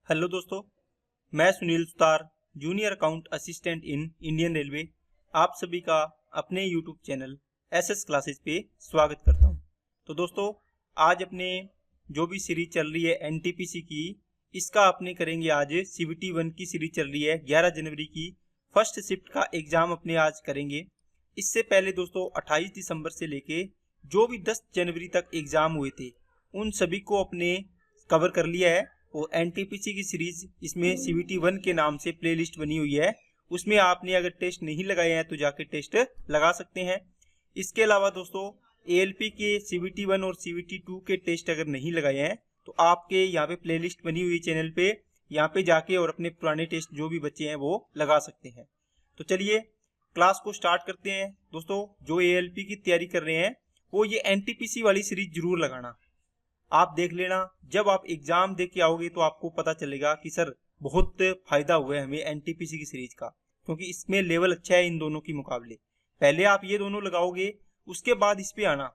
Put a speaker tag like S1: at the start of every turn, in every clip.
S1: Hello दोस्तों, मैं Sunil Sutar, junior account assistant in Indian railway, आप सभी का अपने यूट्यूब चैनल एसएस क्लासेस पे स्वागत करता हूं। तो दोस्तों, आज अपने जो भी सीरीज चल रही है एनटीपीसी की, इसका अपने करेंगे आज सीवीटी 1 की सीरीज चल रही है 11 जनवरी की फर्स्ट शिफ्ट का एग्जाम अपने आज करेंगे। इससे पहले दोस्तों 28 दिसंबर से लेके जो भी 10 जनवरी तक एग्जाम हुए थे उन सभी को अपने कवर कर लिया है। और एनटीपीसी की सीरीज इसमें सीवीटी 1 के नाम से प्लेलिस्ट बनी हुई है, उसमें आपने अगर टेस्ट नहीं लगाए हैं तो जाके टेस्ट लगा सकते हैं। इसके अलावा दोस्तों एएलपी के सीवीटी 1 और सीवीटी 2 के टेस्ट अगर नहीं लगाए हैं तो आपके यहाँ पे प्लेलिस्ट बनी हुई चैनल पे, यहाँ पे जाके और अपने पुराने टेस्ट जो भी बच्चे हैं वो लगा सकते हैं। तो चलिए क्लास को स्टार्ट करते हैं। दोस्तों, जो एएलपी की तैयारी कर रहे हैं वो ये एनटीपीसी वाली सीरीज जरूर लगाना। आप देख लेना, जब आप एग्जाम दे के आओगे तो आपको पता चलेगा कि सर बहुत फायदा हुआ है हमें एनटीपीसी की सीरीज का, क्योंकि इसमें लेवल अच्छा है इन दोनों के मुकाबले। पहले आप ये दोनों लगाओगे, उसके बाद इस पे आना,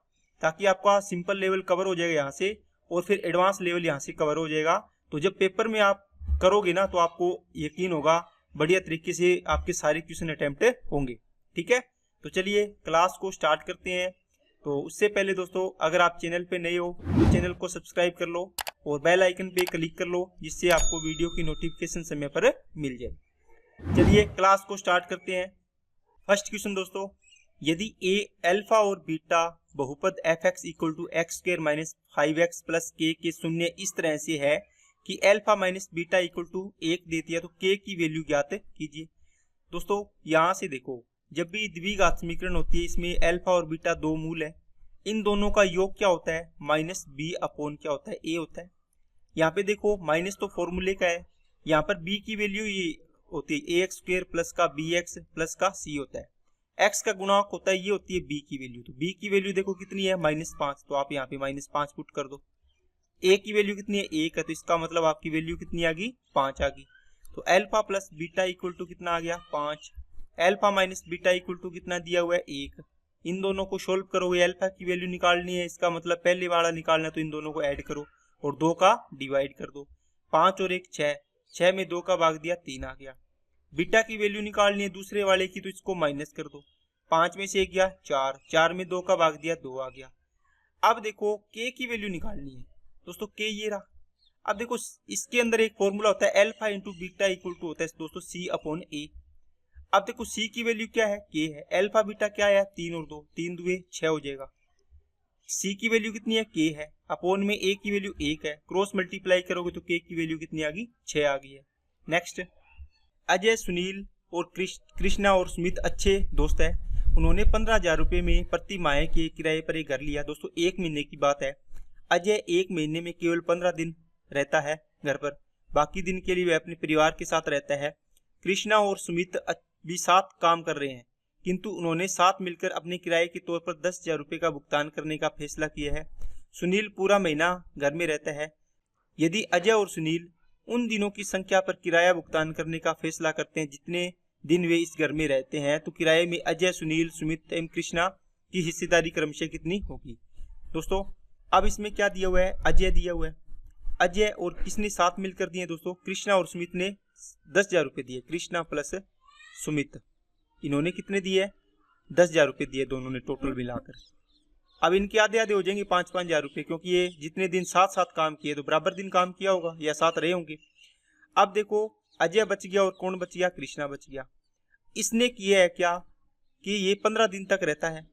S1: ताकि आपका सिंपल लेवल कवर हो जाएगा यहाँ से और फिर एडवांस लेवल यहाँ से कवर हो जाएगा। तो जब पेपर में आप करोगे ना तो आपको यकीन होगा बढ़िया तरीके से आपके सारे क्वेश्चन अटेम्प्ट होंगे। ठीक है, तो चलिए क्लास को स्टार्ट करते हैं। तो उससे पहले दोस्तों, अगर आप चैनल पे नए हो तो चैनल को सब्सक्राइब कर लो और बेल आइकन पे क्लिक कर लो, जिससे आपको वीडियो की नोटिफिकेशन समय पर मिल जाए। चलिए क्लास को स्टार्ट करते हैं। फर्स्ट क्वेश्चन दोस्तों, यदि ए अल्फा और बीटा बहुपद F X equal to X square minus 5x plus k शून्य इस तरह से है कि alpha minus beta equal to 1 देती है तो के की वैल्यू ज्ञात कीजिए। दोस्तों यहाँ से देखो, जब भी द्विघात समीकरण होती है इसमें अल्फा और बीटा दो मूल है, इन दोनों का योग क्या होता है माइनस बी अपॉन क्या होता है ए होता है। यहाँ पे देखो माइनस तो फॉर्मूले का है, यहाँ पर बी की वैल्यू ये होती है ए एक्स स्क्वायर प्लस का बी एक्स प्लस का सी होता है। एक्स का गुणांक होता है ये होती है बी की वैल्यू, तो बी की वैल्यू देखो कितनी है -5, तो आप यहाँ पे -5 पुट कर दो। ए की वैल्यू कितनी है 1 है, तो इसका मतलब आपकी वैल्यू कितनी आ गई 5 आ गई। तो alpha plus beta equal to कितना आ गया 5। Alpha minus beta equal to कितना दिया हुआ है 1। इन दोनों को सोल्व करोगे, अल्फा की वैल्यू निकालनी है, इसका मतलब पहले वाला निकालना है, तो इन दोनों को ऐड करो और 2 का डिवाइड कर दो। 5 और 1 6, 6 में 2 का भाग दिया 3 आ गया। बीटा की वैल्यू निकालनी है दूसरे वाले की, तो इसको माइनस कर दो। 5 में से 1 गया 4, 4 में 2 का भाग दिया 2 आ गया। अब देखो के की वैल्यू निकालनी है दोस्तों, के ये रहा। अब देखो इसके अंदर एक फॉर्मूला होता है alpha into beta equal to होता है दोस्तों सी अपॉन ए। अब देखो सी की वैल्यू क्या है के है, अल्फा बीटा क्या है 3 और 2, 3 दुए 6 हो जाएगा। सी की वैल्यू कितनी है के है, अपॉन में ए की वैल्यू 1 है, क्रॉस मल्टीप्लाई करोगे तो के की वैल्यू कितनी आ गई 6 आ गई है। नेक्स्ट, अजय सुनील और कृष्णा और सुमित अच्छे दोस्त है, उन्होंने 15,000 रुपये में प्रति माह के किराए पर एक घर लिया। दोस्तों 1 महीने की बात है, अजय 1 महीने में केवल 15 दिन रहता है घर पर, बाकी दिन के लिए वह अपने परिवार के साथ रहता है। कृष्णा और सुमित भी साथ काम कर रहे हैं, किंतु उन्होंने साथ मिलकर अपने किराए के तौर पर 10,000 रुपये का भुगतान करने का फैसला किया है। सुनील पूरा महीना घर में रहता है। यदि अजय और सुनील उन दिनों की संख्या पर किराया भुगतान करने का फैसला करते हैं जितने दिन वे इस घर में रहते हैं, तो किराए में अजय, सुनील, सुमित एवं कृष्णा की हिस्सेदारी क्रमशः कितनी होगी। दोस्तों अब इसमें क्या दिया हुआ है, अजय दिया हुआ है। अजय और किसने साथ मिलकर दिए दोस्तों, कृष्णा और सुमित ने 10,000 रुपये दिए। कृष्णा प्लस सुमित इन्होंने कितने दिए 10,000 रुपये दिए दोनों ने टोटल मिलाकर। अब इनके आधे आधे हो जाएंगे 5-5 हजार रुपये, क्योंकि ये जितने दिन साथ साथ काम किए तो बराबर दिन काम किया होगा या साथ रहे होंगे। अब देखो अजय बच गया और कौन बच गया, कृष्णा बच गया। इसने किया है क्या कि ये 15 दिन तक रहता है,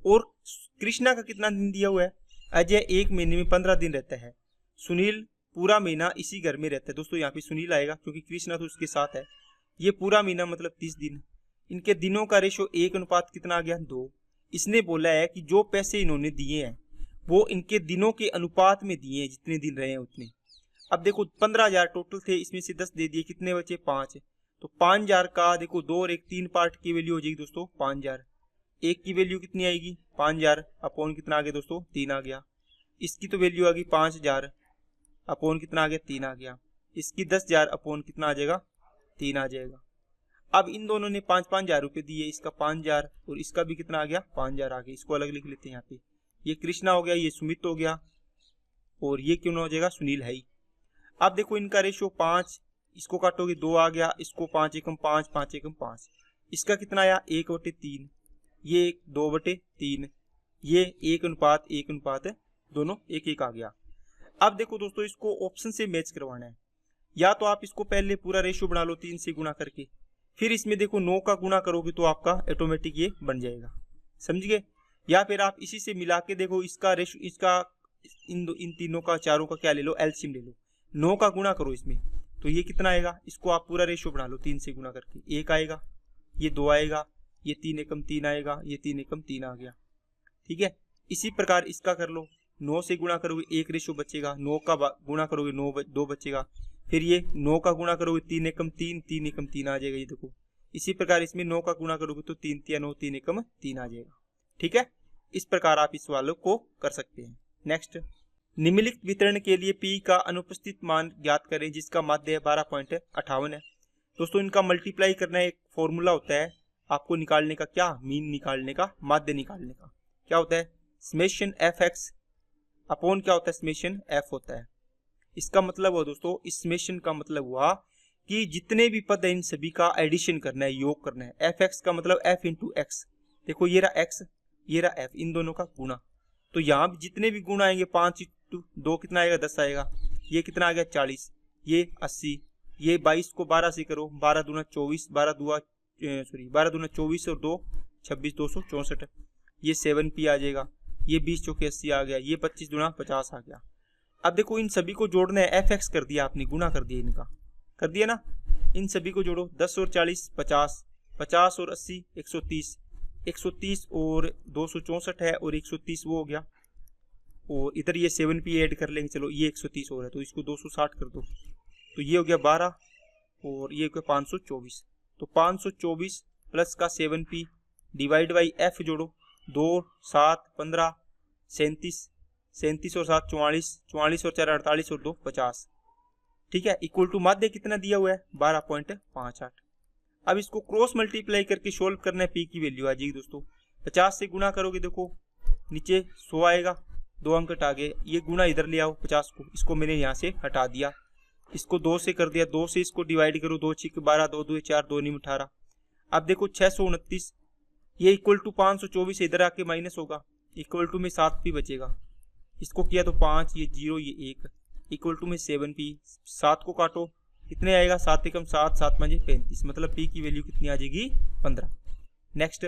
S1: और कृष्णा का कितना दिन दिया हुआ है, अजय 1 महीने में 15 दिन रहता है, सुनील पूरा महीना इसी घर में रहता है। दोस्तों यहाँ पे सुनील आएगा क्योंकि कृष्णा तो उसके साथ है। ये पूरा महीना मतलब 30 दिन, इनके दिनों का रेशो 1 अनुपात कितना आ गया 2। इसने बोला है कि जो पैसे इन्होंने दिए हैं वो इनके दिनों के अनुपात में दिए हैं, जितने दिन रहे हैं उतने। अब देखो 15,000 टोटल थे, इसमें से 10 दे दिए, कितने बचे 5, तो 5,000 का देखो 2 और 1 3 पार्ट की वैल्यू हो जाएगी दोस्तों 5,000। एक की वैल्यू कितनी आएगी 5,000 अपॉन कितना आ गया दोस्तों 3 आ गया। इसकी तो वैल्यू आ गई 5,000 अपॉन कितना आ गया 3 आ गया। इसकी 10,000 अपॉन कितना आ जाएगा 3 आ जाएगा। अब इन दोनों ने 5-5 हजार रुपये दिए, इसका 5,000 और इसका भी कितना आ गया 5,000 आ गया। इसको अलग लिख लेते हैं यहाँ पे, ये कृष्णा हो गया, ये सुमित हो गया और ये क्यों ना हो जाएगा सुनील है ही। अब देखो इनका रेशियो 5, इसको काटोगे 2 आ गया, इसको 5 एकम 5, 5 एकम 5, इसका कितना आया 1/3, ये 2/3, ये 1:1 दोनों 1:1 आ गया। अब देखो दोस्तों इसको ऑप्शन से मैच करवाना है, या तो आप इसको पहले पूरा रेशियो बना लो 3 से गुणा करके, फिर इसमें देखो 9 का गुणा करोगे तो आपका ऑटोमेटिक ये बन जाएगा, समझ गए। या फिर आप इसी से मिला के देखो इसका रेशियो, इसका इन तीनों का चारों का क्या ले लो, एलसीएम ले लो, 9 का गुणा करो इसमें तो ये कितना आएगा, इसको आप पूरा रेशियो बना लो 3 से गुणा करके, 1 आएगा, ये 2 आएगा, ये 3 एकम 3 आएगा, ये 3 एकम 3 आ गया, ठीक है। इसी प्रकार इसका कर लो, 9 से गुणा करोगे 1 रेशियो बचेगा, 9 का गुणा करोगे 2 बचेगा, फिर ये 9 का गुणा करोगे 3 एकम 3, 3 एकम 3 आ जाएगा, ये देखो। इसी प्रकार इसमें 9 का गुणा करोगे तो 3 3 9, 3 एकम 3 आ जाएगा, ठीक है। इस प्रकार आप इस वालों को कर सकते हैं। नेक्स्ट, निम्नलिखित वितरण के लिए P का अनुपस्थित मान ज्ञात करें जिसका माध्य 12.58 है। दोस्तों इनका मल्टीप्लाई करना एक फॉर्मूला होता है आपको निकालने का, क्या, मीन निकालने का, माध्य निकालने का। क्या होता है, समेशन fx अपॉन क्या होता है, समेशन f होता है। इसका मतलब हुआ दोस्तों, इस समेशन का मतलब हुआ कि जितने भी पद है इन सभी का एडिशन करना है, योग करना है। fx का मतलब f इंटू एक्स, देखो ये रहा x, ये रहा f, इन दोनों का गुणा। तो यहाँ भी जितने भी गुण आएंगे 5 इंटू 2 कितना आएगा, 10 आएगा, ये कितना आ गया 40, ये 80, ये 22 को 12 से करो, 12 दूना 24, 12 दूना 24 और 2 26, 264, ये 7p आ जाएगा, ये 20 चौके 80 आ गया, ये 25 दूना 50 आ गया। अब देखो इन सभी को जोड़ना है, fx कर दिया आपने, गुणा कर दिया, इनका कर दिया ना, इन सभी को जोड़ो, 10 और 40 50, 50 और 80 130, 130 और 264 है और 130 वो हो गया, और इधर ये 7p ऐड कर लेंगे, चलो ये 130 हो रहा है तो इसको 260 कर दो, तो ये हो गया 12 और ये हो गया 524, तो 524 प्लस का 7p डिवाइड बाई f जोड़ो, 2 7 15 37, 37 और 7 44, 44 और 4 48 और 2 50, ठीक है, इक्वल टू माध्य कितना दिया हुआ है 12.58। अब इसको क्रॉस मल्टीप्लाई करके सोल्व करना है, p की वैल्यू आ जाएगी दोस्तों, 50 से गुणा करोगे, देखो नीचे 100 आएगा, 2 अंक हटा गए, ये गुणा इधर ले आओ 50 को, इसको मैंने यहाँ से हटा दिया, इसको 2 से कर दिया, 2 से इसको डिवाइड करो, 2 6 12, 2 2 4, 2 9 18। अब देखो 629, ये इक्वल टू 524 इधर आके माइनस होगा, इक्वल टू में 7p बचेगा, इसको किया तो 5, ये 0, ये 1, इक्वल टू में 7p, 7 को काटो कितने आएगा, 7 एकम 7, 7 5 35, मतलब p की वैल्यू कितनी आ जाएगी 15। नेक्स्ट,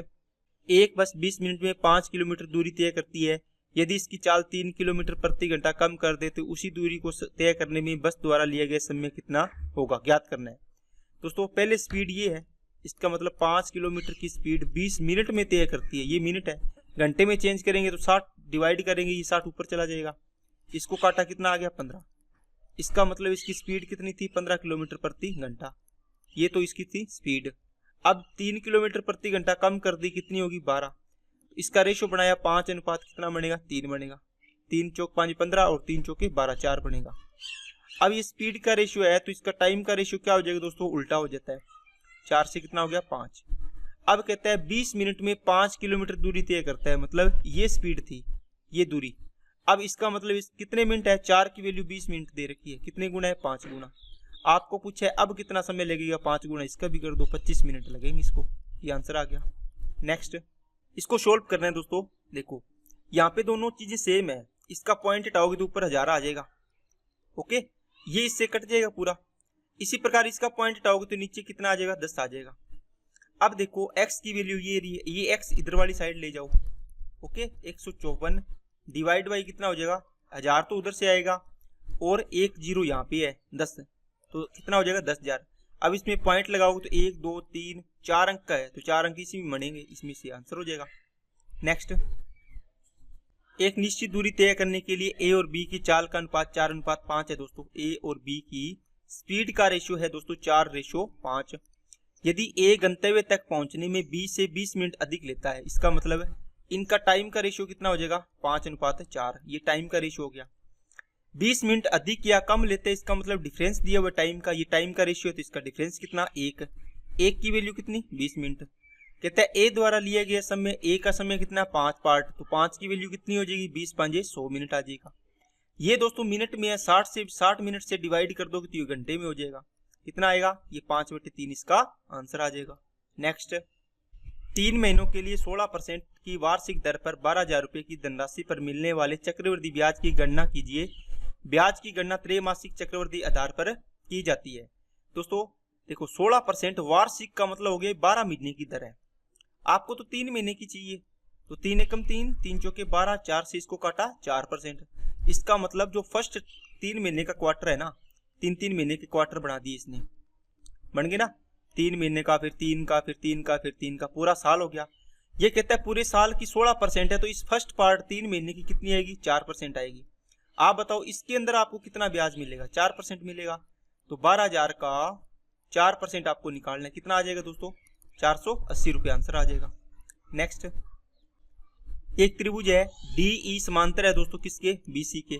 S1: एक बस 20 मिनट में 5 किलोमीटर दूरी तय करती है, यदि इसकी चाल 3 किलोमीटर प्रति घंटा कम कर दे तो उसी दूरी को तय करने में बस द्वारा लिया गया समय कितना होगा, ज्ञात करना है। दोस्तों पहले स्पीड ये है, इसका मतलब 5 किलोमीटर की स्पीड 20 मिनट में तय करती है, ये मिनट है, घंटे में चेंज करेंगे तो 60 डिवाइड करेंगे, ये 60 ऊपर चला जाएगा, इसको काटा कितना आ गया 15, इसका मतलब इसकी स्पीड कितनी थी 15 किलोमीटर प्रति घंटा, ये तो इसकी थी स्पीड। अब 3 किलोमीटर प्रति घंटा कम कर दी, कितनी होगी 12, इसका रेशो बनाया 5 अनुपात कितना बनेगा 3 बनेगा, 3 चौक 5 15 और 3 चौके 12, 4 बनेगा। अब ये स्पीड का रेशियो है तो इसका टाइम का रेशियो क्या हो जाएगा दोस्तों, उल्टा हो जाता है, 4 से कितना हो गया 5। अब कहता है 20 मिनट में 5 किलोमीटर दूरी तय करता है, मतलब ये स्पीड थी, ये दूरी। अब इसका मतलब इस कितने मिनट है, 4 की वैल्यू 20 मिनट दे रखी है, कितने गुना है 5 गुना। आपको पूछा है अब कितना समय लगेगा 5 गुना, इसका भी कर दो, 25 मिनट लगेंगे इसको, ये आंसर आ गया। नेक्स्ट, इसको सोल्व करना है दोस्तों, देखो यहाँ पे दोनों चीजें सेम है, इसका पॉइंट हटाओगे तो ऊपर 1000 आ जाएगा, ओके, ये इससे कट जाएगा पूरा। इसी प्रकार इसका पॉइंट हटाओगे तो नीचे कितना आ जाएगा 10 आ जाएगा। अब देखो x की वैल्यू ये रही है, ये x इधर वाली साइड ले जाओ, ओके, 154 डिवाइड बाई कितना हो जाएगा 1000 तो उधर से आएगा और 1 0 यहाँ पे है 10, तो कितना हो जाएगा 10,000। अब इसमें पॉइंट लगाओगे तो 1 2 3 4 अंक का है, तो 4 अंक इसी में बनेंगे, इसमें से आंसर हो जाएगा। नेक्स्ट, एक निश्चित दूरी तय करने के लिए a और b की चाल का अनुपात 4:5 है दोस्तों। a और b की स्पीड का रेशियो है दोस्तों 4:5। यदि a गंतव्य तक पहुंचने में b से 20 मिनट अधिक लेता है, इसका मतलब इनका टाइम का रेशियो कितना हो जाएगा 5:4, ये टाइम का रेशियो हो गया। 20 मिनट अधिक या कम लेते हैं, इसका मतलब डिफरेंस दिया हुआ टाइम का, ये टाइम का रेशियो है, तो इसका डिफरेंस कितना 1 की वैल्यू कितनी 20 मिनट। कहता है a द्वारा लिया गया समय, a का समय कितना 5 पार्ट, तो 5 की वैल्यू कितनी हो जाएगी 20 5 100 मिनट आ जाएगा। ये दोस्तों मिनट में है, 60 मिनट से डिवाइड कर दोगे तो ये घंटे में हो जाएगा। कितना आएगा, ये 5/3 इसका आंसर आ जाएगा। नेक्स्ट, 3 महीनों के लिए 16% की वार्षिक दर पर 12,000 रुपए की धनराशि पर मिलने वाले चक्रवृद्धि ब्याज की गणना कीजिए। ब्याज की गणना त्रैमासिक चक्रवृद्धि आधार पर की जाती है। दोस्तों देखो 16% वार्षिक का मतलब हो गया 12 महीने की दर है, आपको तो 3 महीने की चाहिए, तो 3 एकम 3, 3 चौके 12, 4 से इसको काटा 4%। इसका मतलब जो फर्स्ट 3 महीने का क्वार्टर है ना, 3 महीने के क्वार्टर बना दिए इसने, बन गए ना, 3 महीने का, फिर 3 का, फिर 3 का, फिर 3 का, पूरा साल हो गया। ये कहता है पूरे साल की 16% है, तो इस फर्स्ट पार्ट 3 महीने की कितनी आएगी, 4% आएगी। आप बताओ इसके अंदर आपको कितना ब्याज मिलेगा, 4% मिलेगा। तो 12,000 का 4% आपको निकालना है, कितना आ जाएगा दोस्तों, 480 रुपये आंसर आ जाएगा। नेक्स्ट, एक त्रिभुज है DE समांतर है दोस्तों किसके, BC के।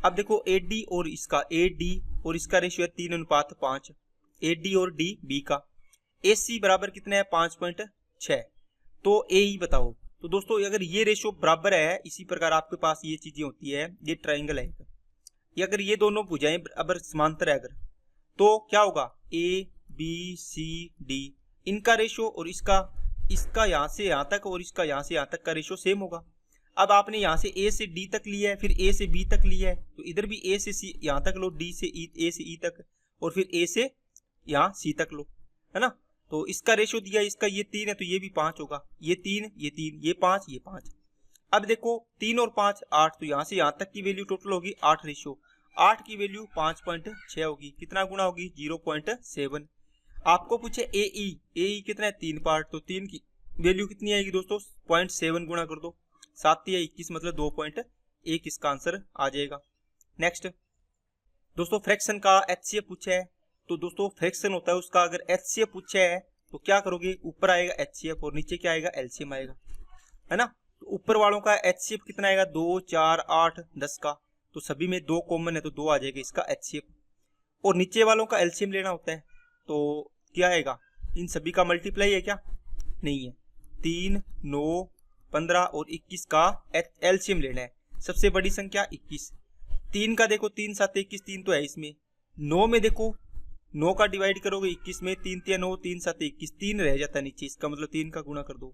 S1: अब देखो AD और इसका रेशियो है 3:5। AD और DB का AC बराबर कितना है, 5.6। तो AE बताओ। तो दोस्तों अगर ये रेशियो बराबर है, इसी प्रकार आपके पास ये चीजें होती है, ये ट्राइंगल है, ये अगर ये दोनों भुजाएं अगर समांतर है अगर, तो क्या होगा, ABCD इनका रेशियो और इसका यहाँ से यहाँ तक और इसका यहाँ से यहाँ तक का रेशियो सेम होगा। अब आपने यहाँ से A से D तक लिया है, फिर A से B तक लिया है, तो इधर भी A से C यहाँ तक लो, D से A से E तक, और फिर A से यहाँ C तक लो, है ना। तो इसका रेशियो दिया, इसका ये 3 है तो ये भी 5 होगा, ये 3, ये 3, ये 5, ये 5। अब देखो 3 और 5 8, तो यहाँ से यहाँ तक की वैल्यू टोटल होगी 8 रेशियो, 8 की वैल्यू 5.6 होगी, कितना गुना होगी, 0.7। आपको पूछे AE कितना है, 3 पार्ट, तो 3 की वैल्यू कितनी आएगी दोस्तों, 0.7 गुना कर दो, 7 या 21 मतलब 2.1 इसका आंसर आ जाएगा। नेक्स्ट दोस्तों, फ्रैक्शन का HCF पूछा है, तो दोस्तों फ्रैक्शन होता है उसका अगर HCF पूछा है तो क्या करोगे, ऊपर आएगा HCF और नीचे क्या आएगा, LCM आएगा, है ना। तो ऊपर वालों का HCF कितना आएगा, 2, 4, 8, 10 का, तो सभी में 2 कॉमन है तो 2 आ जाएगा इसका HCF। और नीचे वालों का LCM लेना होता है, तो क्या आएगा, इन सभी का मल्टीप्लाई है क्या, नहीं है, 3, 9, 15 और 21 का LCM लेना है। सबसे बड़ी संख्या 21, 3 का देखो 3 7 21, 3 तो है इसमें, 9 में देखो 9 का डिवाइड करोगे 21 में, 3 3 9, 3 7 21, 3 रह जाता है नीचे, इसका मतलब 3 का गुना कर दो।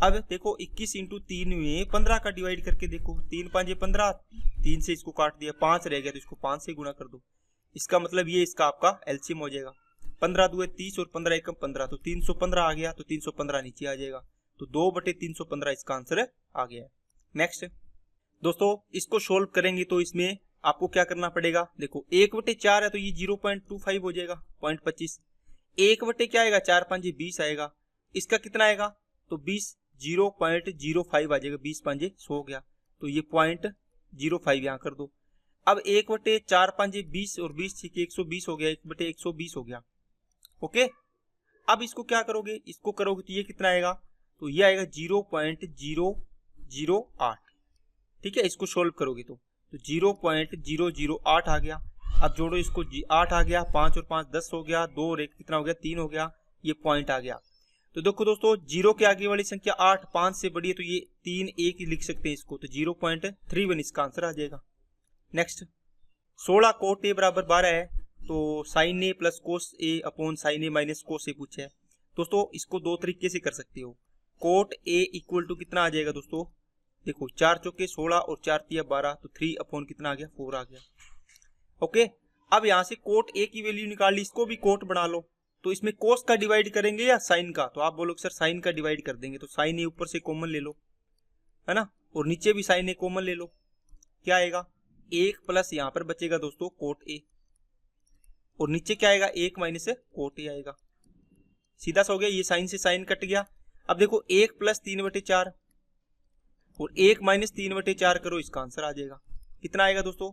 S1: अब देखो 21 इंटू 3 में 15 का डिवाइड करके देखो, 3 5 15, 3 से इसको काट दिया, 5 रह गया तो इसको 5 से गुना कर दो, इसका मतलब ये इसका आपका LCM हो जाएगा। 15 2 30 और 15 एकम 15, तो 315 आ गया, तो 315 नीचे आ जाएगा, तो 2/315 इसका आंसर आ गया है। नेक्स्ट दोस्तों, इसको सोल्व करेंगे तो इसमें आपको क्या करना पड़ेगा, देखो 1/4 है तो ये 0.25 हो जाएगा, 0.25। 1 क्या आएगा, 4 5 20 आएगा, इसका कितना आएगा, तो 20, 0.05 आ जाएगा, 20 5 100 हो गया, तो ये 0.05 यहाँ कर दो। अब 1/4 5 20 और 20 ठीक 120 हो गया, 1/120 हो गया। ओके, अब इसको क्या करोगे, इसको करोगे तो ये कितना आएगा, तो ये आएगा 0.008, ठीक है। इसको सोल्व करोगे तो 0.008 आ गया। अब जोड़ो इसको, 8 आ गया, 5 और 5 10 हो गया, 2 और 1 कितना हो गया, 3 हो गया, ये पॉइंट आ गया। तो देखो दोस्तों 0 के आगे वाली संख्या 8 5 से बड़ी है, तो ये 3 1 ही लिख सकते हैं इसको, तो 0.31 इसका आंसर आ जाएगा। नेक्स्ट, 16 कोट A बराबर 12 है, तो sine A plus cos A upon sine A minus cos A पूछा है। दोस्तों इसको दो तरीके से कर सकते हो, कोट A इक्वल टू कितना आ जाएगा दोस्तों, देखो 4 चौके 16 और 4 तिया 12, तो 3 अपॉन कितना आ गया, 4 आ गया। ओके, अब यहाँ से कोट A की वैल्यू निकाल ली, इसको भी कोट बना लो, तो इसमें कोस का डिवाइड करेंगे या साइन का, तो आप बोलोगे सर साइन का डिवाइड कर देंगे, तो साइन A ऊपर से कॉमन ले लो, है ना, और नीचे भी साइन A कॉमन ले लो, क्या आएगा, 1 प्लस यहाँ पर बचेगा दोस्तों कोट A, और नीचे क्या आएगा, 1 माइनस कोट A आएगा, सीधा सा हो गया, ये साइन से साइन कट गया। अब देखो 1 प्लस 3/4 और 1 माइनस 3/4 करो, इसका आंसर आ जाएगा, कितना आएगा दोस्तों,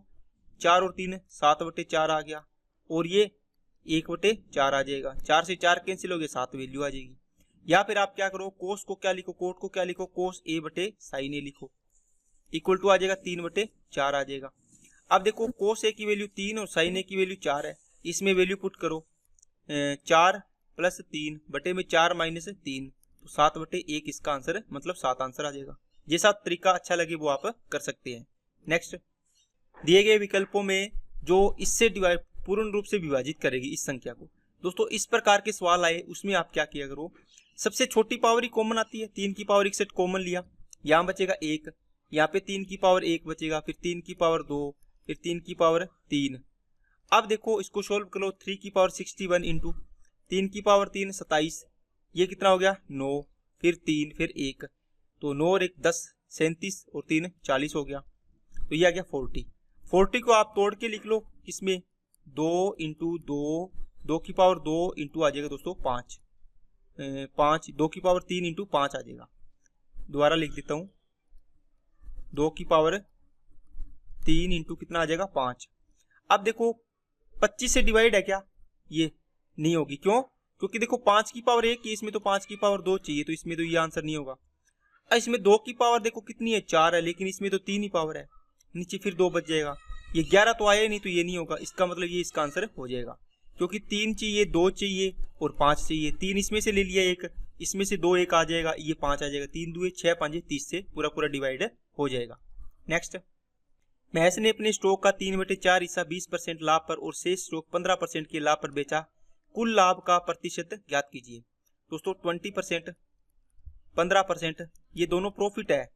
S1: 4 और 3 7/4 आ गया, और ये 1/4 आ जाएगा, 4 से 4 कैंसिल हो गया, 7 वैल्यू आ जाएगी। या फिर आप क्या करो, कोस को क्या लिखो, कोट को क्या लिखो, कोस A बटे साइन A लिखो, इक्वल टू आ जाएगा 3/4 आ जाएगा। अब देखो कोस A की वैल्यू 3 और साइन A की वैल्यू 4 है, इसमें वैल्यू पुट करो, 4 प्लस 3 बटे में 4 माइनस 3, तो 7/1 इसका आंसर है, मतलब 7 आंसर आ जाएगा। जैसा तरीका अच्छा लगे वो आप कर सकते हैं। नेक्स्ट, दिए गए विकल्पों में जो इससे डिवाइड पूर्ण रूप से विभाजित करेगी इस संख्या को। दोस्तों इस प्रकार के सवाल आए उसमें आप क्या किया करो, सबसे छोटी पावर ही कॉमन आती है, 3 की पावर 61 कॉमन लिया, यहाँ बचेगा 1, यहाँ पे 3 की पावर 1 बचेगा, फिर 3 की पावर 2, फिर 3 की पावर 3। अब देखो इसको सोल्व करो, 3 की पावर 61 इंटू 3 की पावर 3 27, ये कितना हो गया 9, फिर 3 फिर 1, तो 9 और 1 10 37 और 3 40 हो गया, तो ये आ गया 40। 40 को आप तोड़ के लिख लो, इसमें 2 इंटू 2, 2 की पावर 2 इंटू आ जाएगा दोस्तों 5, 2 की पावर 3 इंटू 5 आ जाएगा। दोबारा लिख देता हूँ, 2 की पावर 3 इंटू कितना आ जाएगा 5। अब देखो 25 से डिवाइड है क्या, ये नहीं होगी, क्यों, क्योंकि देखो 5 की पावर 1 इसमें तो 5 की पावर 2 चाहिए, तो इसमें तो ये आंसर नहीं होगा। इसमें 2 की पावर देखो कितनी है 4 है, लेकिन इसमें तो 3 ही पावर है, नीचे फिर 2 बच जाएगा, ये 11 तो आया नहीं, तो ये नहीं होगा। इसका मतलब ये इसका आंसर हो जाएगा, क्योंकि 3 चाहिए, 2 चाहिए और 5 चाहिए, 3 इसमें से ले लिया, 1 इसमें से 2 1 आ जाएगा, ये 5 आ जाएगा, 3 2 6 5 30 से पूरा पूरा डिवाइड हो जाएगा। नेक्स्ट, महेश ने अपने स्टॉक का 3/4 हिस्सा 20% लाभ पर और शेष स्टॉक 15% के लाभ पर बेचा, कुल लाभ का प्रतिशत ज्ञात कीजिए। दोस्तों 20% 15% ये दोनों प्रॉफिट है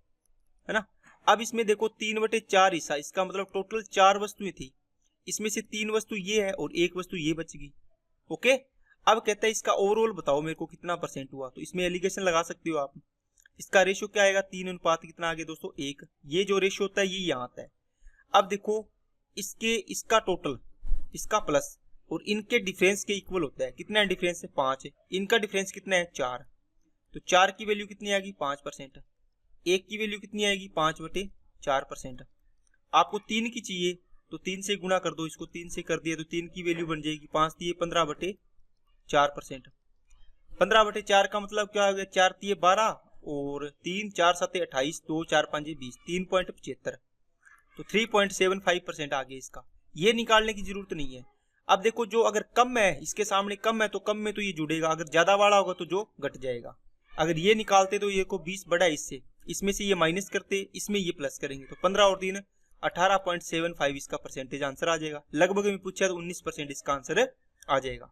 S1: ना। अब इसमें देखो 3/4 हिस्सा, इसका मतलब टोटल 4 वस्तुएं थी, इसमें से 3 वस्तु ये है और 1 वस्तु ये बच गई। ओके, अब कहता है इसका ओवरऑल बताओ मेरे को कितना परसेंट हुआ, तो इसमें एलिगेशन लगा सकते हो आप। इसका रेशियो क्या आएगा, 3 अनुपात कितना आ गया दोस्तों 1, ये जो रेशियो होता है ये यहाँ आता है। अब देखो इसका टोटल, इसका प्लस और इनके डिफरेंस के इक्वल होता है, कितना डिफरेंस है 5, इनका डिफरेंस कितना है 4, तो 4 की वैल्यू कितनी आएगी 5%, 1 की वैल्यू कितनी आएगी 5/4%। आपको 3 की चाहिए तो 3 से गुणा कर दो, इसको 3 से कर दिया तो 3 की वैल्यू बन जाएगी 5 दिए 15/4%। 15/4 का मतलब क्या हो गया, 4 दिए 12 और 3 4 7 28, 2 4 5 20, 3.75, तो 3.75% आ गया इसका। ये निकालने की जरूरत नहीं है। अब देखो जो अगर कम है, इसके सामने कम है तो कम में तो ये जुड़ेगा, अगर ज्यादा वाला होगा तो जो घट जाएगा। अगर ये निकालते तो ये को 20 बड़ा इससे, इसमें से ये माइनस करते, इसमें ये प्लस करेंगे, तो 15 और 3 18.75 इसका परसेंटेज आंसर आ जाएगा। लगभग में पूछा तो 19% इसका आंसर आ जाएगा।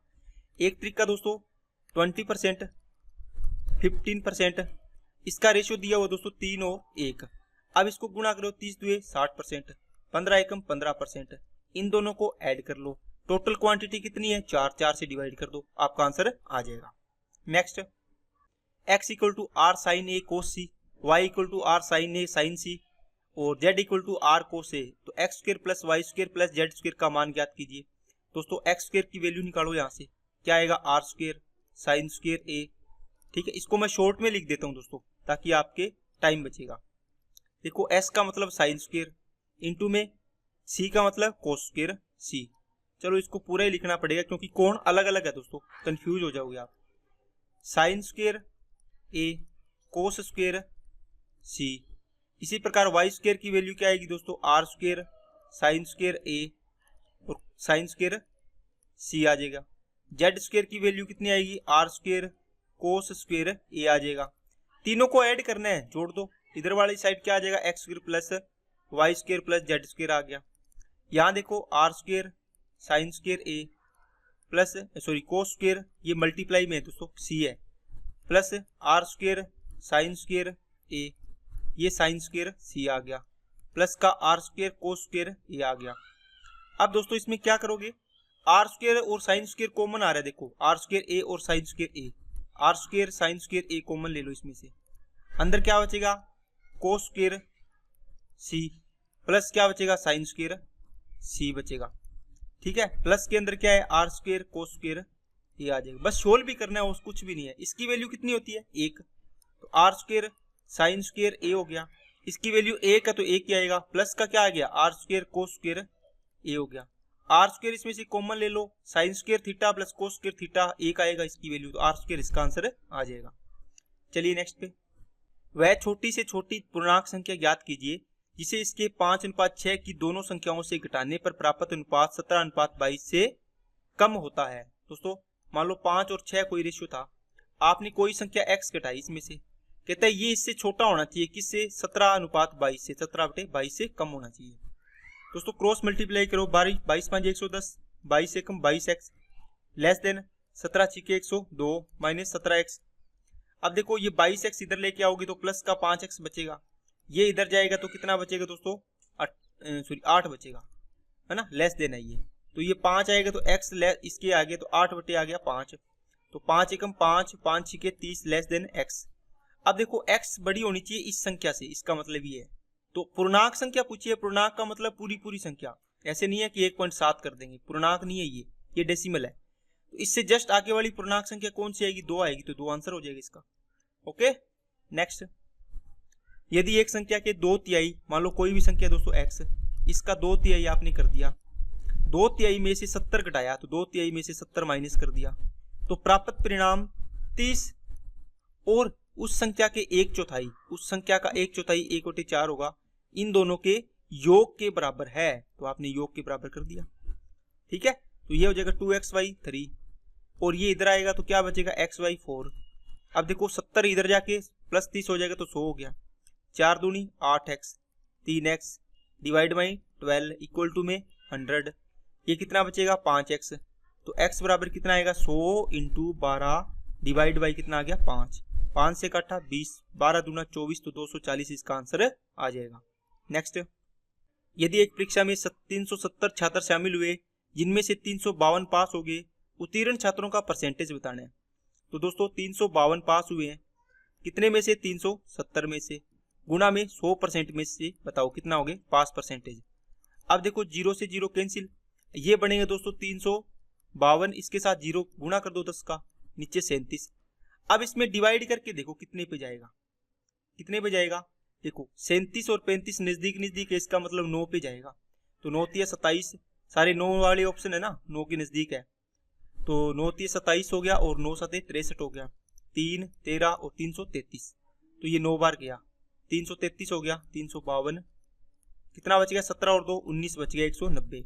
S1: एक ट्रिक का दोस्तों 20%, 15%, इसका रेशियो दिया हुआ दोस्तों 3 और 1। अब इसको गुणा करो, 30 दुए 60%, 15 एकम 15%, इन दोनों को ऐड कर लो, टोटल क्वांटिटी कितनी है 4, 4 से डिवाइड कर दो, आपका आंसर आ जाएगा। Next, x equal to r sine a cos c, y equal to r sine a sine c और z equal to r cos a, तो x square plus y square plus z square का मान ज्ञात कीजिए। दोस्तों x square की value निकालो, यहाँ से क्या आएगा are square sine square A, ठीक है। इसको मैं शॉर्ट में लिख देता हूँ दोस्तों ताकि आपके टाइम बचेगा। देखो s का मतलब साइन स्क्र, इंटू में c का मतलब कोस स्क्र c। चलो इसको पूरा ही लिखना पड़ेगा क्योंकि कोण अलग अलग है दोस्तों, कंफ्यूज हो जाओगे आप। Sign square a cos square c, इसी प्रकार वाई स्क्र की वैल्यू क्या आएगी दोस्तों r square sine square a और साइन स्क्र c आ जाएगा। जेड स्क्र की वैल्यू कितनी आएगी r square cos square a आ जाएगा। तीनों को ऐड करना है, जोड़ दो, इधर वाली साइड क्या आ जाएगा x square plus y square plus z square आ गया। यहाँ देखो r square sine square a plus sorry cos square, ये मल्टीप्लाई में है दोस्तों c है, plus r square sine square a, ये साइन स्क्र c आ गया, प्लस का r square cos square a आ गया। अब दोस्तों इसमें क्या करोगे, आर स्क्र और साइन स्क्र कॉमन आ रहा है, देखो आर स्क्र a और sine square a, r square sine square a common ले लो, इसमें से अंदर क्या बचेगा कोस स्क्र c प्लस क्या बचेगा साइन स्क्र c बचेगा, ठीक है। प्लस के अंदर क्या है r square cos square a आ जाएगा। बस सोल्व भी करना है और कुछ भी नहीं है। इसकी वैल्यू कितनी होती है 1, तो r square sine square a हो गया, इसकी वैल्यू 1 है तो 1 ही आएगा, प्लस का क्या आ गया r square cos square a हो गया। आर स्क्र इसमें से कॉमन ले लो, sine square theta plus cos square theta 1 आएगा इसकी वैल्यू, तो आर स्क्र इसका आंसर आ जाएगा। चलिए नेक्स्ट पे, वह छोटी से छोटी पूर्णांक संख्या ज्ञात कीजिए जिसे इसके 5:6 की दोनों संख्याओं से घटाने पर प्राप्त अनुपात 17:22 से कम होता है। दोस्तों मान लो 5 और 6 कोई रेशियो था, आपने कोई संख्या x घटाई, इसमें से कहता है ये इससे छोटा होना चाहिए, किससे 17:22 से, 17/22 से कम होना चाहिए। दोस्तों क्रॉस मल्टीप्लाई करो, 22 5 110, 22 एकम 22x less than 17 6 102 minus 17x। अब देखो ये 22x इधर लेके आओगे तो प्लस का 5x बचेगा, ये इधर जाएगा तो कितना बचेगा दोस्तों, 8 बचेगा, है ना, लेस देन है ये। तो ये 5 आएगा तो x इसके आगे तो 8 बटे आ गया 5, तो 5 एकम 5 5 6 30 लेस देन x। अब देखो x बड़ी होनी चाहिए इस संख्या से, इसका मतलब ये है। तो पूर्णांक संख्या पूछी है, पूर्णांक का मतलब पूरी संख्या, ऐसे नहीं है कि 1.7 कर देंगे, पूर्णांक नहीं है ये डेसिमल है। तो इससे जस्ट आगे वाली पूर्णांक संख्या कौन सी आएगी, 2 आएगी, तो 2 आंसर हो जाएगा इसका। ओके नेक्स्ट, यदि एक संख्या के 2/3, मान लो कोई भी संख्या दोस्तों x, इसका 2/3 आपने कर दिया, 2/3 में से 70 घटाया तो 2/3 में से 70 माइनस कर दिया, तो प्राप्त परिणाम 30 और उस संख्या के 1/4, उस संख्या का 1/4 1/4 होगा, इन दोनों के योग के बराबर है, तो आपने योग के बराबर कर दिया। ठीक है, तो ये हो जाएगा 2xy 3 और ये इधर आएगा तो क्या बचेगा xy 4। अब देखो 70 इधर जाके प्लस 30 हो जाएगा तो 100 हो गया, 4 दूनी 8x 3x divide by 12 equal to में 100, ये कितना बचेगा 5x, तो x बराबर कितना आएगा 100 इंटू 12 डिवाइड बाई कितना आ गया 5 से काटा 20, 12 दूना 24 तो 240 इसका आंसर आ जाएगा। नेक्स्ट, यदि एक परीक्षा में 370 छात्र शामिल हुए जिनमें से 352 पास हो गए, उत्तीर्ण छात्रों का परसेंटेज बताना है। तो दोस्तों 352 पास हुए हैं, कितने में से 370 में से, गुणा में 100% में से बताओ कितना हो गए पास परसेंटेज। अब देखो 0 से 0 कैंसिल, ये बनेगा दोस्तों 352, इसके साथ 0 गुणा कर दो 10 का, नीचे 37। अब इसमें डिवाइड करके देखो कितने पे जाएगा, कितने पे जाएगा, देखो 37 और 35 नजदीक है, इसका मतलब 9 पे जाएगा, तो 9 3 27, सारे 9 वाले ऑप्शन है ना, 9 के नजदीक है, तो 9 3 27 हो गया और 9 7 63 हो गया, 3 13 और 333, तो ये 9 बार गया, 333 हो गया, 352 कितना बच गया, 17 और 2 19 बच गया 190,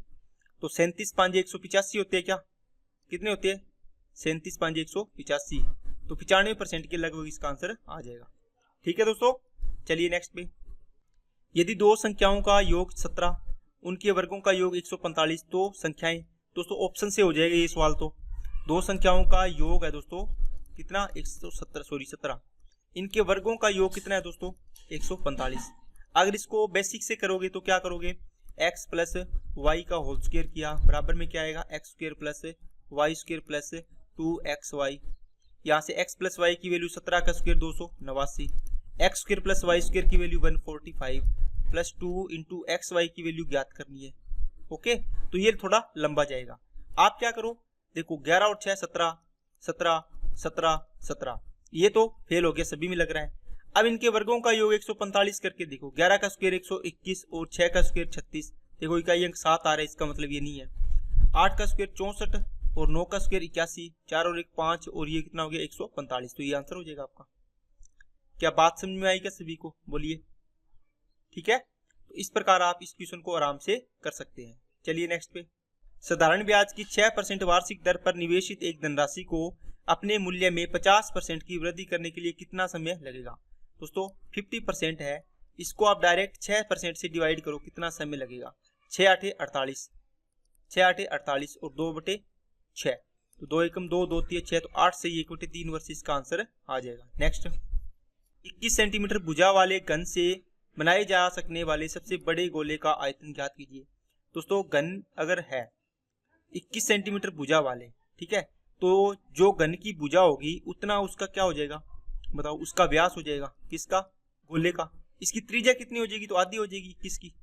S1: तो 37 5 185 होते हैं क्या, कितने होते हैं 37 5 185, तो 95% के लगभग इसका आंसर आ जाएगा। ठीक है दोस्तों, चलिए नेक्स्ट पे, यदि दो संख्याओं का योग 17 उनके वर्गों का योग 145, तो संख्याएं दोस्तों ऑप्शन से हो जाएगा ये सवाल। तो दो संख्याओं का योग है दोस्तों कितना 17, इनके वर्गों का योग कितना है दोस्तों 145। अगर इसको बेसिक से करोगे तो क्या करोगे, x प्लस वाई का होल स्क्वायर किया, बराबर में क्या आएगा x square plus y square plus 2xy, यहाँ से x प्लस वाई की वैल्यू 17 का square 289, x square plus y square की value 145 plus 2 into x y की वैल्यू ज्ञात करनी है। ओके, तो ये थोड़ा लंबा जाएगा, आप क्या करो, देखो 11 और 6 17 17 17 17, ये तो फेल हो गया, सभी में लग रहा है। अब इनके वर्गों का योग 145 करके देखो, 11 का स्क्वायर 121 और 6 का स्क्वायर 36, देखो इकाई अंक 7 आ रहा है, इसका मतलब ये नहीं है। 8 का स्क्वायर 64 और 9 का स्क्वायर 81, 4 और 1 5 और ये कितना हो गया 145, तो ये आंसर हो जाएगा आपका। क्या बात समझ में आई क्या सभी को, बोलिए। ठीक है, तो इस प्रकार आप इस क्वेश्चन को आराम से कर सकते हैं। चलिए नेक्स्ट पे, साधारण ब्याज की 6% वार्षिक दर पर निवेशित एक धनराशि को अपने मूल्य में 50% की वृद्धि करने के लिए कितना समय लगेगा। दोस्तों 50% है, इसको आप डायरेक्ट 6% से डिवाइड करो, कितना समय लगेगा, 6 8 48, 6 8 48 और 2/6, तो 2 एकम 2 2 3 6, तो 8 से 1/3 वर्ष इसका आंसर आ जाएगा। नेक्स्ट, 21 सेंटीमीटर भुजा वाले घन से बनाए जा सकने वाले सबसे बड़े गोले का आयतन ज्ञात कीजिए। दोस्तों घन अगर है 21 सेंटीमीटर भुजा वाले, ठीक है, तो जो घन की भुजा होगी उतना उसका क्या हो जाएगा, बताओ, उसका व्यास हो जाएगा, किसका, गोले का। इसकी त्रिज्या कितनी हो जाएगी, तो आधी हो जाएगी 21 की,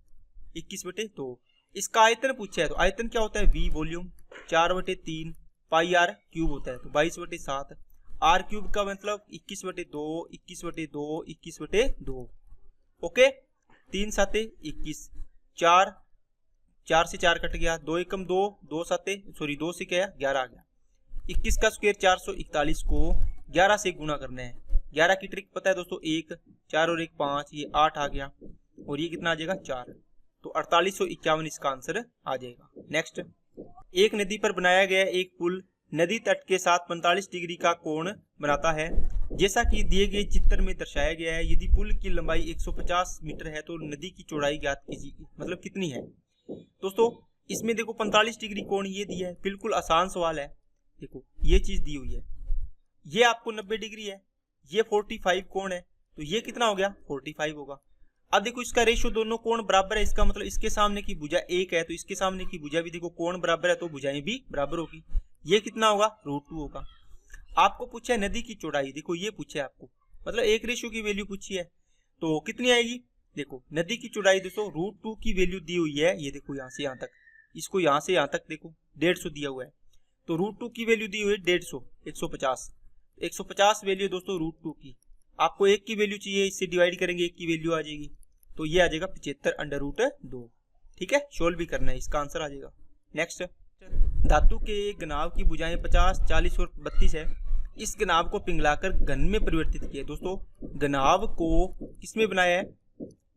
S1: 21/2। इसका आयतन पूछा है, तो आयतन क्या होता है, v volume, 4/3 pi r cube होता है, तो 22/7, आर क्यूब का मतलब 21/2 21/2 21/2। ओके, 3 7 21, 4 से 4 कट गया, 2 एकम 2 2 से क्या 11 आ गया। 21 का स्क्वायर 441 को 11 से गुणा करना है। 11 की ट्रिक पता है दोस्तों, 1 4 और 1 5, ये 8 आ गया और ये कितना आ जाएगा 4, तो 4851 इसका आंसर आ जाएगा। नेक्स्ट, एक नदी पर बनाया गया एक पुल नदी तट के साथ 45 डिग्री का कोण बनाता है, जैसा कि दिए गए चित्र में दर्शाया गया है। यदि पुल की लंबाई 150 मीटर है तो नदी की चौड़ाई ज्ञात कीजिए, मतलब कितनी है। दोस्तों इसमें देखो 45 डिग्री कोण ये दिया है, बिल्कुल आसान सवाल है। देखो ये चीज दी हुई है, ये आपको 90 डिग्री है, ये 45 कोण है, तो ये कितना हो गया 45 होगा। अब देखो इसका रेशियो दोनों कोण बराबर है, इसका मतलब इसके सामने की भुजा 1 है, तो इसके सामने की भुजा भी देखो कोण बराबर है, तो भुजाएं भी बराबर होगी। ये कितना होगा √2 होगा। आपको पूछा है नदी की चौड़ाई, देखो ये पूछा है आपको, मतलब एक रेशियो की वैल्यू पूछी है, तो कितनी आएगी। देखो नदी की चौड़ाई दोस्तों √2 की वैल्यू दी हुई है, ये देखो यहाँ से यहाँ तक, इसको यहाँ से यहाँ तक देखो 150 दिया हुआ है, तो √2 की वैल्यू दी हुई है 150, 150, 150 वैल्यू दोस्तों √2 की। आपको एक की वैल्यू चाहिए, इससे डिवाइड करेंगे एक की वैल्यू आ जाएगी, तो ये आ जाएगा 75/√2। ठीक है, सोल्व भी करना है, इसका आंसर आ जाएगा। नेक्स्ट, धातु के घनाभ की भुजाएं 50, 40 और 32 है। इस घनाभ को पिघलाकर घन में परिवर्तित किया। दोस्तों घनाभ को किसमें बनाया है,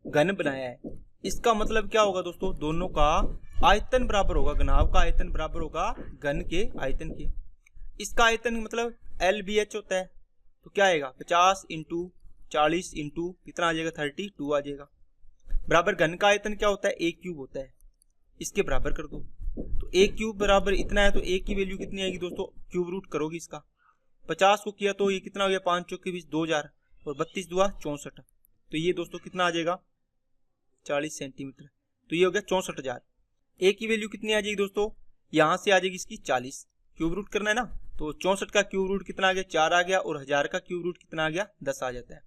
S1: घन बनाया है। इसका मतलब क्या होगा दोस्तों, दोनों का आयतन बराबर होगा, घनाभ का आयतन बराबर होगा घन के आयतन के। इसका आयतन मतलब LBH होता है, तो क्या आएगा 50 × 40 × कितना आ जाएगा 32 आ जाएगा, बराबर घन का आयतन क्या होता है A³ होता है, इसके बराबर कर दो। तो A³ बराबर इतना है, तो A की वैल्यू कितनी आएगी दोस्तों, क्यूब रूट करोगे इसका, 50 को किया तो ये कितना हो गया 5 × 4 = 2000 और 32 × 2 = 64, तो ये दोस्तों कितना आ जाएगा 40 सेंटीमीटर, तो ये हो गया 64,000। A की वैल्यू कितनी आ जाएगी दोस्तों, यहाँ से आ जाएगी इसकी 40, क्यूब रूट करना है ना, तो 64 का क्यूब रूट कितना आ गया 4 आ गया, और 1000 का क्यूब रूट कितना आ गया 10 आ जाता है।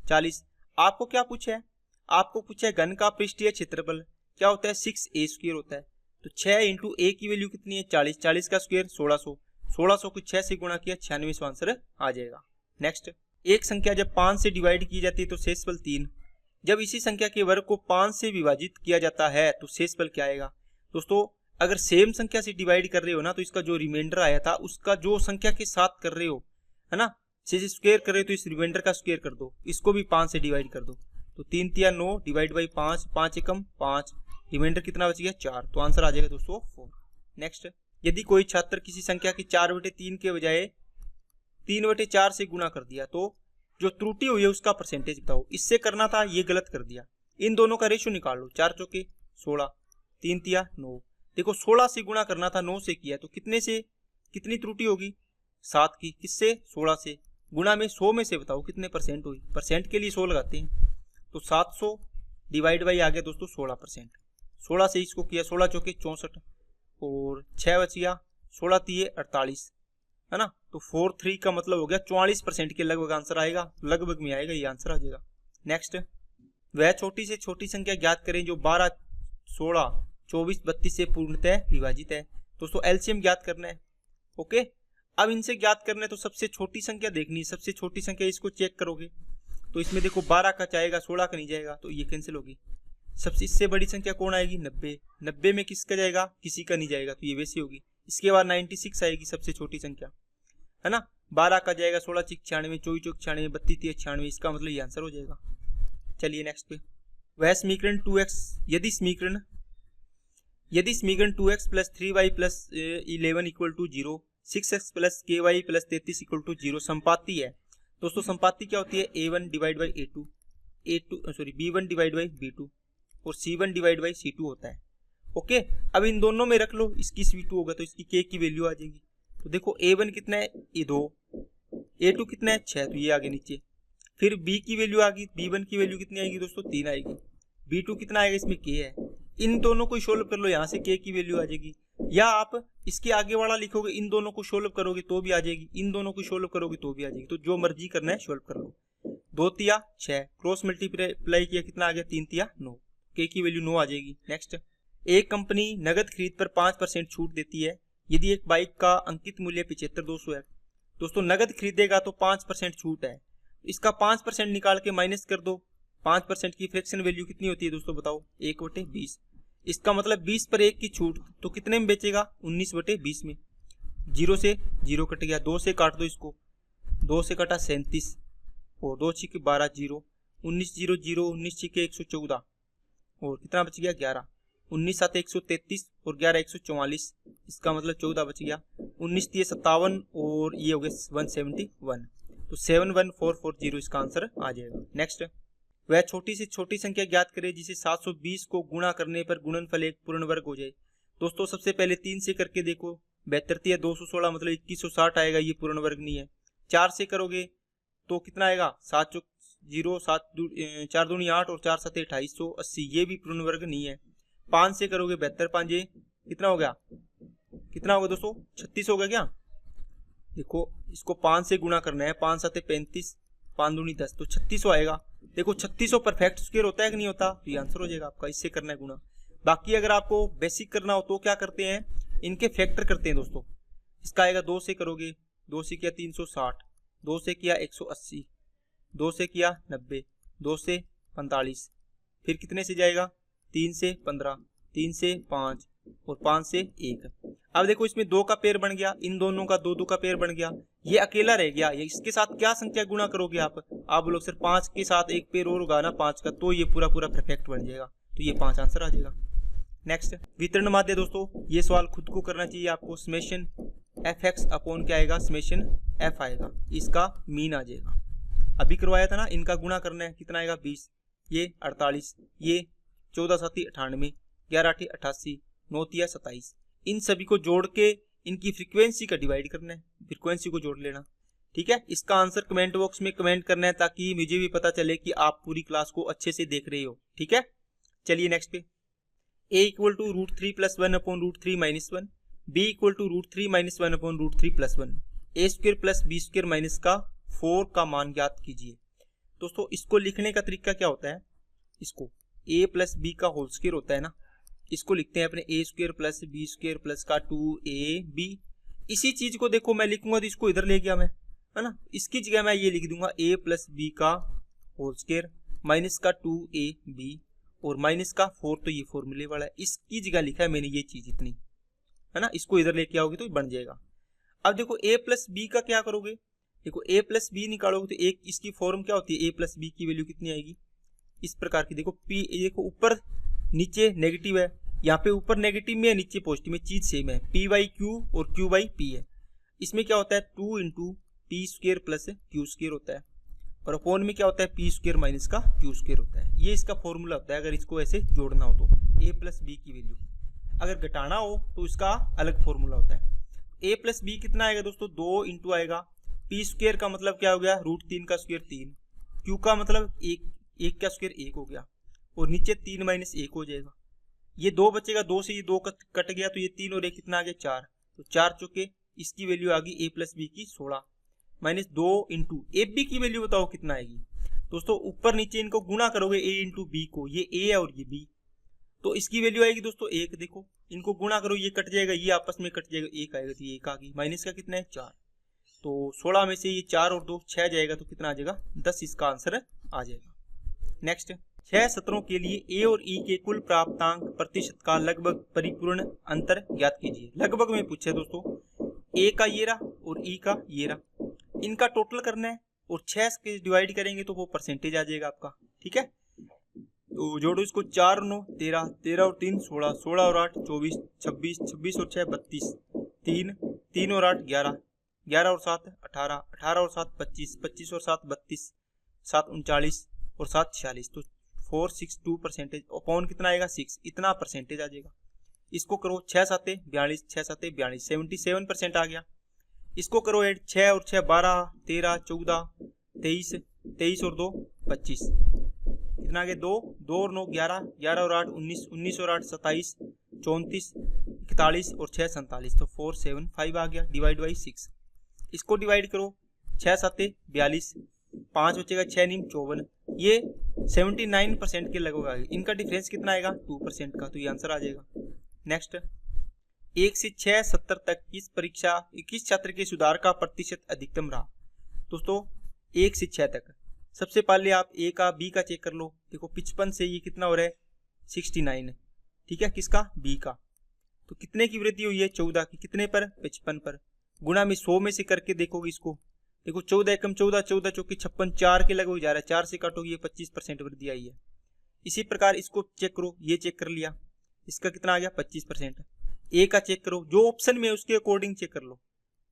S1: 40 आपको क्या पूछा है, आपको पूछा है घन का पृष्ठीय क्षेत्रफल क्या होता है 6a² होता है, तो 6 × A की वैल्यू कितनी है 40, 40 का स्क्वायर 1600, 1600 को 6 से गुणा किया 96 आंसर आ जाएगा। नेक्स्ट, एक संख्या जब 5 से डिवाइड की जाती है तो शेषफल 3, जब इसी संख्या के वर्ग को 5 से विभाजित किया जाता है तो शेषफल क्या आएगा। दोस्तों अगर सेम संख्या से डिवाइड कर रहे हो ना, तो इसका जो रिमाइंडर आया था उसका जो संख्या के साथ कर रहे हो है ना, से स्क्वायर कर रहे हो, तो इस रिमाइंडर का स्क्वायर कर दो, इसको भी 5 से डिवाइड कर दो, तो 3 × 9 डिवाइड बाई 5, 5 × 5, रिमाइंडर कितना बच गया 4, तो आंसर आ जाएगा दोस्तों 4। नेक्स्ट, यदि कोई छात्र किसी संख्या की 4/3 के बजाय 3/4 से गुणा कर दिया तो जो त्रुटि हुई है उसका परसेंटेज बताओ। इससे करना था, ये गलत कर दिया, इन दोनों का रेशियो निकाल लो, 4 × 4 = 16, 3 × 3 = 9। देखो 16 से गुणा करना था, 9 से किया, तो कितने से कितनी त्रुटि होगी 7 की, किससे 16 से, गुणा में 100 में से बताओ कितने परसेंट हुई, परसेंट के लिए 100 लगाते हैं, तो 700 डिवाइड बाई आ गया दोस्तों 16%, 16 से इसको किया 16 × 4 = 64 और 6 बच गया, 16 × 3 = 48 है ना, तो 43 का मतलब हो गया 44% के लगभग आंसर आएगा, लगभग में आएगा ये आंसर आ जाएगा। नेक्स्ट, वह छोटी से छोटी संख्या ज्ञात करें जो 12, 16, 24, 32 से पूर्णतः विभाजित है। दोस्तों एलसीएम ज्ञात करना है। ओके, अब इनसे ज्ञात करना है तो सबसे छोटी संख्या देखनी है, सबसे छोटी संख्या इसको चेक करोगे तो इसमें देखो 12 का जाएगा, 16 का नहीं जाएगा, तो ये कैंसिल होगी। सबसे इससे बड़ी संख्या कौन आएगी 90, 90 में किसका जाएगा, किसी का नहीं जाएगा, तो ये वैसी होगी। इसके बाद 96 आएगी सबसे छोटी संख्या है ना, 12 का जाएगा, 16 × 6 = 96, 24 × 6 = 96, 32 × 3 = 96, इसका मतलब ये आंसर हो जाएगा। चलिए नेक्स्ट पे, वह समीकरण 2x यदि समीकरण 2x + 3y + 11 = 0, 6x + ky + 33 = 0 संपाती है। दोस्तों संपाती क्या होती है, a1 divide by a2, b1 divide by b2 और c1 डिवाइड बाई c2 होता है। ओके, अब इन दोनों में रख लो, इसकी c2 होगा तो इसकी k की वैल्यू आ जाएगी। तो देखो a1 कितना है, ये 2, a2 कितना है 6, तो ये आगे नीचे, फिर b की वैल्यू आ गई, b1 की वैल्यू कितनी आएगी दोस्तों 3 आएगी, b2 कितना आएगा, इसमें k है, इन दोनों को सोल्व कर लो, यहाँ से k की वैल्यू आ जाएगी, या आप इसके आगे वाला लिखोगे, इन दोनों को सोल्व करोगे तो भी आ जाएगी, इन दोनों को सोल्व करोगे तो भी आ जाएगी, तो जो मर्जी करना है सोल्व कर लो। 2 × 3 = 6, क्रॉस मल्टीप्लाई किया कितना आ गया 3 × 3 = 9, k की वैल्यू 9 आ जाएगी। नेक्स्ट, एक कंपनी नगद खरीद पर 5% छूट देती है यदि एक बाइक का अंकित मूल्य 75,200 है। दोस्तों नगद खरीदेगा तो 5% छूट है, इसका 5% निकाल के माइनस कर दो, 5% की फ्रैक्शन वैल्यू कितनी होती है दोस्तों बताओ, 1/20, इसका मतलब 20 पर 1 की छूट, तो कितने में बेचेगा 19/20 में, 0 से 0 कट गया, 2 से काट दो इसको, 2 से कटा 37 और 2 × 6 = 12, 0, 19 0 0, 19 × 6 = 114 और कितना बच गया 11, 19 7 133 और 11 144, इसका मतलब 14 बच गया, 19 3 57 और ये हो गया 171, तो 71440 इसका आंसर आ जाएगा। नेक्स्ट, वह छोटी से छोटी संख्या ज्ञात करे जिसे 720 को गुणा करने पर गुणनफल एक पूर्ण वर्ग हो जाए। दोस्तों सबसे पहले 3 से करके देखो, 72 216 मतलब 2160 आएगा, ये पूर्ण वर्ग नहीं है। 4 से करोगे तो कितना आएगा, 7 चौक 0, 4 दूनी 8 और 4 7 2880, ये भी पूर्ण वर्ग नहीं है। 5 से करोगे 72 5 कितना हो गया, कितना होगा दोस्तों, 36 हो गया क्या। देखो इसको 5 से गुणा करना है, 5 7 35, 5 दूनी 10 तो 3600 आएगा। देखो 3600 परफेक्ट स्क्वायर होता है कि नहीं होता, तो ये आंसर हो जाएगा आपका, इससे करना है गुणा। बाकी अगर आपको बेसिक करना हो तो क्या करते हैं, इनके फैक्टर करते हैं दोस्तों। इसका आएगा 2 से करोगे, 2 से किया 360, 2 से किया 180, 2 से किया 90, 2 से 45, फिर कितने से जाएगा, 3 से 15, 3 से 5 और 5 से 1। अब देखो इसमें 2 का पेयर बन गया, इन दोनों का 2 2 का पेयर बन गया, ये अकेला रह गया। ये इसके साथ क्या संख्या गुणा करोगे आप बोलो सर 5 के साथ एक पेयर और होगा ना 5 का, तो ये पूरा पूरा परफेक्ट बन जाएगा, तो ये 5 आंसर आ जाएगा। नेक्स्ट वितरण माध्य दोस्तों, ये सवाल खुद को करना चाहिए आपको। समेशन एफ एक्स अपॉन क्या आएगा, समेशन एफ आएगा, इसका मीन आ जाएगा। अभी करवाया था ना, इनका गुणा करना है, कितना आएगा 20, ये 48, ये 14 7 98, 11 8 88, 9 3 27, इन सभी को जोड़ के इनकी फ्रीक्वेंसी का डिवाइड करना है, फ्रीक्वेंसी को जोड़ लेना। ठीक है, इसका आंसर कमेंट बॉक्स में कमेंट करना है ताकि मुझे भी पता चले कि आप पूरी क्लास को अच्छे से देख रहे हो। ठीक है, चलिए नेक्स्ट पे। a equal to √3 + 1 upon √3 - 1, b equal to √3 - 1 upon √3 + 1, a square plus b square minus का 4 का मान ज्ञात कीजिए। दोस्तों इसको लिखने का तरीका क्या होता है, इसको a प्लस b का होल स्क्वायर होता है ना, इसको लिखते हैं अपने a square plus b square plus का 2ab। इसी चीज को देखो मैं लिखूंगा तो इसको इधर ले गया मैं, है ना, इसकी जगह मैं ये लिख दूंगा a प्लस b का होल स्क्वायर माइनस का 2ab और माइनस का 4, तो ये फॉर्मूले वाला है, इसकी जगह लिखा है मैंने ये चीज इतनी, है ना, इसको इधर लेके आओगे तो बन जाएगा। अब देखो a प्लस बी का क्या करोगे, देखो a प्लस बी निकालोगे तो एक इसकी फॉर्म क्या होती है, a प्लस बी की वैल्यू कितनी आएगी, इस प्रकार की। देखो p, देखो ऊपर नीचे नेगेटिव है, यहाँ पे ऊपर नेगेटिव में है नीचे पॉजिटिव में, चीज सेम है, p बाई क्यू और q बाई p है। इसमें क्या होता है 2 into P square plus Q square होता है, और अपॉन में क्या होता है पी स्क्वेयर माइनस का क्यू स्क्वेयर होता है। ये इसका फॉर्मूला होता है अगर इसको ऐसे जोड़ना हो तो, a प्लस बी की वैल्यू अगर घटाना हो तो इसका अलग फॉर्मूला होता है। a प्लस बी कितना आएगा दोस्तों, 2 इंटू आएगा पी स्क्वेयर का मतलब क्या हो गया, √3 का स्क्वेयर 3, क्यू का मतलब 1 का स्क्वेयर 1 हो गया, और नीचे 3 माइनस 1 हो जाएगा, ये 2 बचेगा, 2 से ये 2 कट गया तो ये 3 और 1 कितना आ गया 4, तो 4 चौके इसकी वैल्यू आ गई a प्लस बी की 16 माइनस 2 इंटू ए बी की वैल्यू बताओ कितना आएगी। दोस्तों ऊपर नीचे इनको गुणा करोगे a इंटू बी को, ये a है और ये b, तो इसकी वैल्यू आएगी दोस्तों 1। देखो इनको गुणा करो, ये कट जाएगा, ये आपस में कट जाएगा, 1 आएगा तो ये 1 आ गई, माइनस का कितना है 4, तो 16 में से ये 4 और 2 6 जाएगा तो कितना आ जाएगा 10, इसका आंसर आ जाएगा। नेक्स्ट 6 सत्रों के लिए a और e के कुल प्राप्तांक प्रतिशत का लगभग परिपूर्ण अंतर ज्ञात कीजिए। लगभग में पूछे दोस्तों, a का ये रहा और e का ये रहा, इनका टोटल करना है और 6 के डिवाइड करेंगे तो वो परसेंटेज आ जाएगा आपका। ठीक है, तो जोड़ो इसको, 4 9 13, 13 और 3 16, 16 और 8 24, 26, 26 और 6 32, 3 3 और 8 11, 11 और 7 18, 18 और 7 25, 25 और 7 32, 7 39 और 7 46, तो 462% अपॉन कितना आएगा 6, इतना परसेंटेज आ जाएगा। इसको करो 6 7 42, 6 7 42, 77% आ गया। इसको करो ऐड, 6 और 6 12, 13 14 23, 23 और 2 25, कितना आ गया 2, 2 और 9 11, 11 और 8 19, 19 और 8 27, 34 41 और 6 47, तो 475 आ गया, डिवाइड बाई 6। इसको डिवाइड करो, 6 7 42, 5 बचेगा 6 नीम 54, ये 79% के लगभग आ गए। इनका डिफरेंस कितना आएगा 2% का, तो ये आंसर आ जाएगा। नेक्स्ट 1 से 6 70 तक किस छात्र के सुधार का प्रतिशत अधिकतम रहा। दोस्तों 1 से 6 तक, सबसे पहले आप a का b का चेक कर लो। देखो 55 से ये कितना हो रहा है 69, ठीक है, किसका b का, तो कितने की वृद्धि हुई है 14 की, कितने पर 55 पर, गुणा में 100 में से करके देखोगे इसको। देखो 14 एकम 14, 14 चौकी 56, 4 के लगभग जा रहा है, 4 से काटोगे ये 25% वृद्धि आई है। इसी प्रकार इसको चेक करो, ये चेक कर लिया, इसका कितना आ गया 25%। ए का चेक करो, जो ऑप्शन में उसके अकॉर्डिंग चेक कर लो,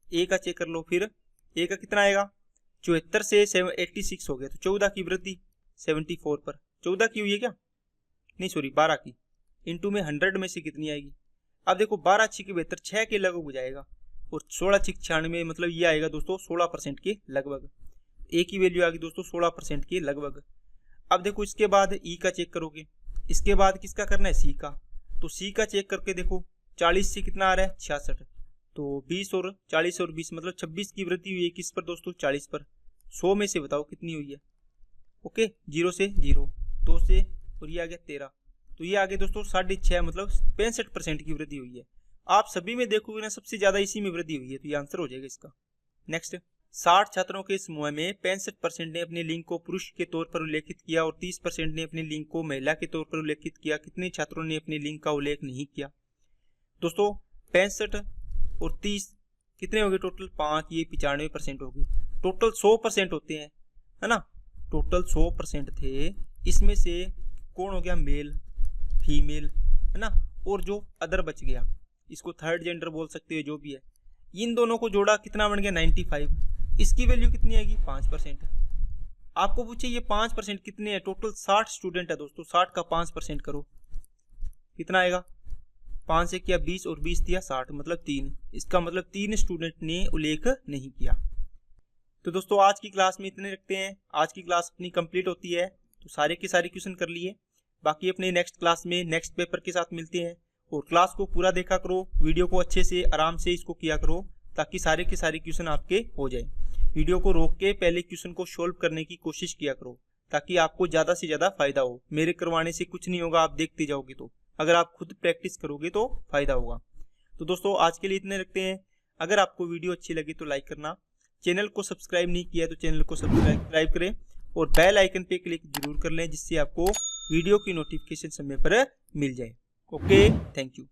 S1: ए का चेक कर लो, फिर ए का कितना आएगा 74 से 86 हो गया, तो 14 की वृद्धि, 74 पर 14 की हुई है क्या, नहीं सॉरी 12 की, इंटू में 100 में से कितनी आएगी। अब देखो 12 6 के बेहतर 6 के लगभग हो जाएगा, और 16 6 96 मतलब ये आएगा दोस्तों 16% के लगभग। ए की वैल्यू आ गई दोस्तों 16% के लगभग। अब देखो इसके बाद ई का चेक करोगे, इसके बाद किसका करना है, सी का। तो सी का चेक करके देखो 40 से कितना आ रहा है 66, तो 20 और 40 और 20 मतलब 26 की वृद्धि हुई है किस पर दोस्तों, 40 पर। 100 में से बताओ कितनी हुई है। ओके, 0 से 0, 2 से, और ये आ गया 13, तो ये आगे दोस्तों 6.5 मतलब 65% की वृद्धि हुई है। आप सभी में देखोगे ना सबसे ज्यादा इसी में वृद्धि हुई है, तो ये आंसर हो जाएगा इसका। नेक्स्ट, 60 छात्रों के समूह में 65% ने अपने लिंग को पुरुष के तौर पर उल्लेखित किया और 30% ने अपने लिंग को महिला के तौर पर उल्लेखित किया। कितने छात्रों ने अपने लिंग का उल्लेख नहीं किया दोस्तों, 65 और 30 कितने हो गए टोटल 5, ये 95% हो गए। टोटल 100% होते हैं, है ना, टोटल 100% थे, इसमें से कौन हो गया, मेल फीमेल, है ना, और जो अदर बच गया इसको थर्ड जेंडर बोल सकते हो, जो भी है, इन दोनों को जोड़ा कितना बन गया 95। इसकी वैल्यू कितनी आएगी 5%। आपको पूछे ये 5% कितने हैं, टोटल 60 स्टूडेंट है दोस्तों, 60 का 5% करो कितना आएगा, 5 से किया 20 और 20 दिया 60 मतलब 3, इसका मतलब 3 स्टूडेंट ने उल्लेख नहीं किया। तो दोस्तों आज की क्लास में इतने रखते हैं, आज की क्लास अपनी कंप्लीट होती है, तो सारे के सारे क्वेश्चन कर लिए। बाकी अपने नेक्स्ट क्लास में नेक्स्ट पेपर के साथ मिलते हैं, और क्लास को पूरा देखा करो, वीडियो को अच्छे से आराम से इसको किया करो, ताकि सारे के सारे क्वेश्चन आपके हो जाए। वीडियो को रोक के पहले क्वेश्चन को सोल्व करने की कोशिश किया करो, ताकि आपको ज़्यादा से ज़्यादा फायदा हो। मेरे करवाने से कुछ नहीं होगा, आप देखते जाओगे तो, अगर आप खुद प्रैक्टिस करोगे तो फायदा होगा। तो दोस्तों आज के लिए इतने रखते हैं। अगर आपको वीडियो अच्छी लगी तो लाइक करना, चैनल को सब्सक्राइब नहीं किया तो चैनल को सब्सक्राइब करें, और बेल आइकन पे क्लिक जरूर कर लें, जिससे आपको वीडियो की नोटिफिकेशन समय पर मिल जाए। Okay, thank you.